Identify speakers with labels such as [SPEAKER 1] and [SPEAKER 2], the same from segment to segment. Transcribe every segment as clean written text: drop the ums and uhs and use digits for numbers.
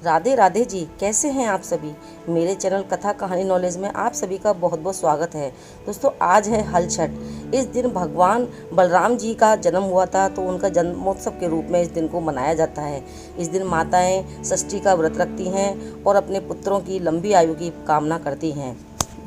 [SPEAKER 1] राधे राधे जी, कैसे हैं आप सभी। मेरे चैनल कथा कहानी नॉलेज में आप सभी का बहुत बहुत स्वागत है। दोस्तों, आज है हल छठ। इस दिन भगवान बलराम जी का जन्म हुआ था, तो उनका जन्मोत्सव के रूप में इस दिन को मनाया जाता है। इस दिन माताएं षष्ठी का व्रत रखती हैं और अपने पुत्रों की लंबी आयु की कामना करती हैं।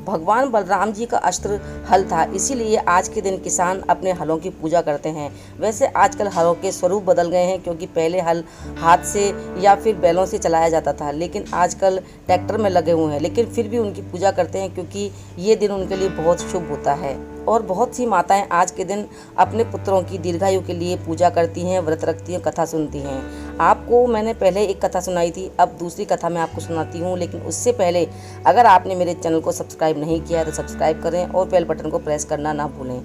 [SPEAKER 1] भगवान बलराम जी का अस्त्र हल था, इसीलिए आज के दिन किसान अपने हलों की पूजा करते हैं। वैसे आजकल हलों के स्वरूप बदल गए हैं, क्योंकि पहले हल हाथ से या फिर बैलों से चलाया जाता था, लेकिन आजकल ट्रैक्टर में लगे हुए हैं। लेकिन फिर भी उनकी पूजा करते हैं, क्योंकि ये दिन उनके लिए बहुत शुभ होता है। और बहुत सी माताएं आज के दिन अपने पुत्रों की दीर्घायु के लिए पूजा करती हैं, व्रत रखती हैं, कथा सुनती हैं। आपको मैंने पहले एक कथा सुनाई थी, अब दूसरी कथा मैं आपको सुनाती हूँ। लेकिन उससे पहले अगर आपने मेरे चैनल को सब्सक्राइब नहीं किया है तो सब्सक्राइब करें और बेल बटन को प्रेस करना ना भूलें।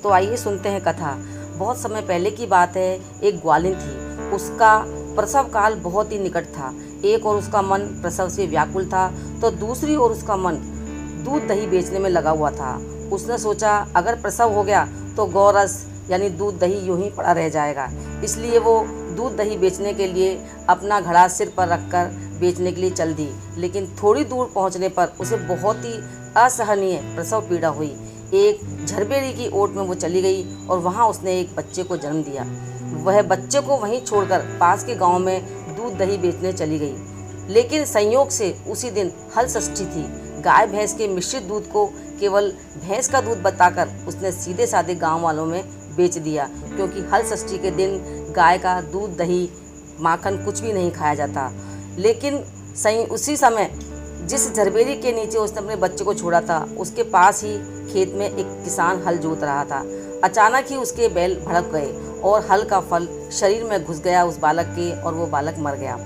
[SPEAKER 1] तो आइए सुनते हैं कथा। बहुत समय पहले की बात है। एक ग्वालिन थी, उसका प्रसव काल बहुत ही निकट था। एक और उसका मन प्रसव से व्याकुल था, तो दूसरी ओर उसका मन दूध दही बेचने में लगा हुआ था। उसने सोचा, अगर प्रसव हो गया तो गौरस यानी दूध दही यूं ही पड़ा रह जाएगा। इसलिए वो दूध दही बेचने के लिए अपना घड़ा सिर पर रखकर बेचने के लिए चल दी। लेकिन थोड़ी दूर पहुंचने पर उसे बहुत ही असहनीय प्रसव पीड़ा हुई। एक झरबेरी की ओट में वो चली गई और वहां उसने एक बच्चे को जन्म दिया। वह बच्चे को वहीं छोड़कर पास के गांव में दूध दही बेचने चली गई। लेकिन संयोग से उसी दिन हल षष्ठी थी। गाय भैंस के मिश्रित दूध को केवल भैंस का दूध बताकर उसने सीधे साधे गांव वालों में बेच दिया, क्योंकि हल षष्ठी के दिन गाय का दूध दही माखन कुछ भी नहीं खाया जाता। लेकिन सही उसी समय जिस झरबेरी के नीचे उसने अपने बच्चे को छोड़ा था, उसके पास ही खेत में एक किसान हल जोत रहा था। अचानक ही उसके बैल भड़क गए और हल का फल शरीर में घुस गया उस बालक के, और वो बालक मर गया।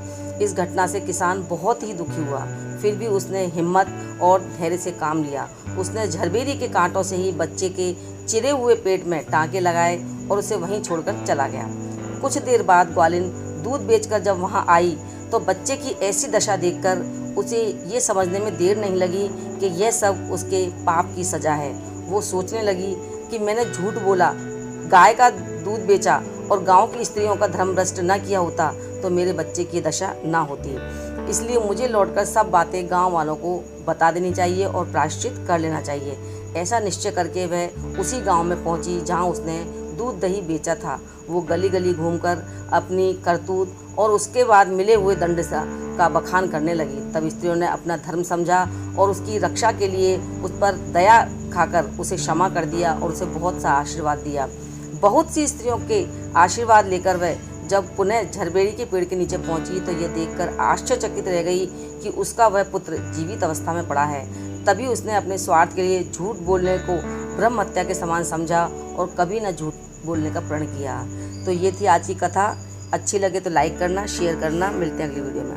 [SPEAKER 1] इस घटना से किसान बहुत ही दुखी हुआ। फिर भी उसने हिम्मत और धैर्य से काम लिया। उसने झरबेरी के कांटों से ही बच्चे के चिरे हुए पेट में टाँके लगाए और उसे वहीं छोड़कर चला गया। कुछ देर बाद ग्वालिन दूध बेचकर जब वहां आई, तो बच्चे की ऐसी दशा देखकर उसे ये समझने में देर नहीं लगी कि यह सब उसके पाप की सजा है। वो सोचने लगी कि मैंने झूठ बोला, गाय का दूध बेचा और गांव की स्त्रियों का धर्म भ्रष्ट न किया होता तो मेरे बच्चे की दशा ना होती। इसलिए मुझे लौटकर सब बातें गांव वालों को बता देनी चाहिए और प्रायश्चित कर लेना चाहिए। ऐसा निश्चय करके वह उसी गांव में पहुंची जहां उसने दूध दही बेचा था। वो गली गली घूमकर अपनी करतूत और उसके बाद मिले हुए दंड का बखान करने लगी। तब स्त्रियों ने अपना धर्म समझा और उसकी रक्षा के लिए उस पर दया खाकर उसे क्षमा कर दिया और उसे बहुत सा आशीर्वाद दिया। बहुत सी स्त्रियों के आशीर्वाद लेकर वह जब पुनः झरबेरी के पेड़ के नीचे पहुंची, तो यह देखकर आश्चर्यचकित रह गई कि उसका वह पुत्र जीवित अवस्था में पड़ा है। तभी उसने अपने स्वार्थ के लिए झूठ बोलने को ब्रह्म हत्या के समान समझा और कभी न झूठ बोलने का प्रण किया। तो ये थी आज की कथा। अच्छी लगे तो लाइक करना, शेयर करना। मिलते हैं अगली वीडियो में।